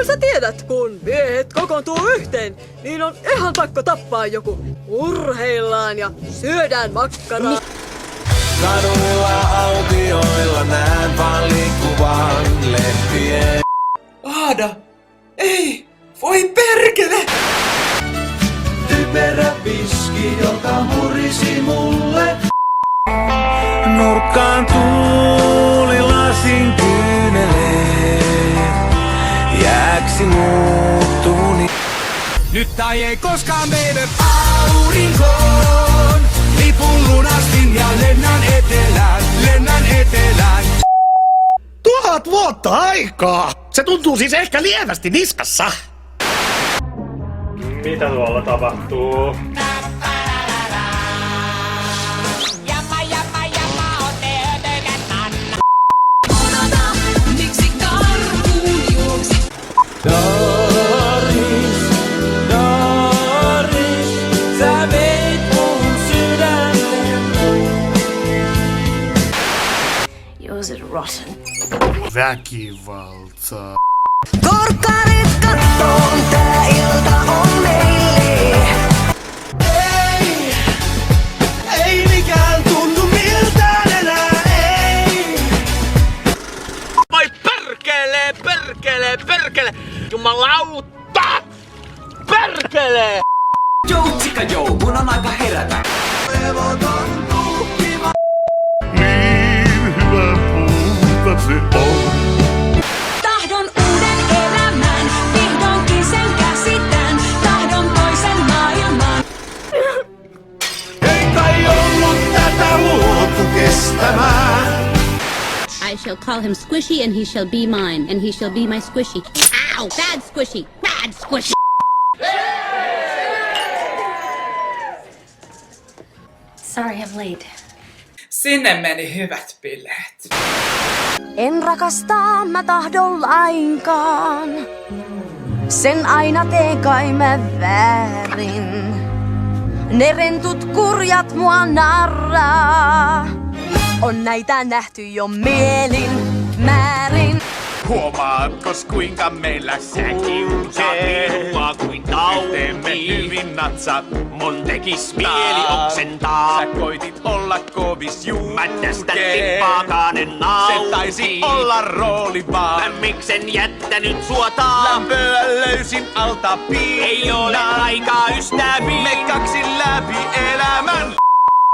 sä tiedät, kun miehet kokoontuu yhteen, niin on ihan pakko tappaa joku. Urheillaan ja syödään makkaraa. Kaduilla autioilla näen vaan liikkuvan lehtien. Aada! Ei! Voi perkele! Typerä piski, joka murisi mulle. Nurkkaan tuulilasin kyyneleet. Jääksi muuttuuni. Nyt tai ei koskaan baby aurinkoon. Lipun lunastin ja lennän etelään. 1000 vuotta aikaa! Se tuntuu siis ehkä lievästi niskassa. Mitä tuolla tapahtuu? Miksi karkuun juoksi? Doris, sä veit mun sydämen. Yours is rotten. Väkivaltaa. Korkkarit kattoon, tää ilta on meille. Ei mikään tunnu miltään enää, ei! Voi perkele! Jumalauta! Perkele! Joutsika jou, mun on aika herätä. Levoton tuhkiva. Niin hyvä puuta se on. Tahdon uuden elämän, vihdoinkin sen käsitän. Tahdon toisen maailman. Ei kai ollut tätä luotu kestämään. I shall call him Squishy and he shall be mine, and he shall be my Squishy. Ow! Bad Squishy! Bad Squishy! Sorry I'm late. Sinne meni hyvät bileet. En rakastaa mä tahdon lainkaan. Sen aina teen kai mä väärin. Ne rentut kurjat mua narraa. On näitä nähty jo mielin määrin. Huomaatkos kuinka meillä säkiusee? Minua kuin tauti. Teemme hyvin natsat. Mun tekis mieli oksentaa. Sä koitit olla kovis julkee. Mä tästä tippaakaan en nauti. Se taisi olla rooli vaan. Mä miksen jättänyt suotaan. Lämpöä löysin alta piinaan. Ei ole aikaa ystäviin. Me kaksi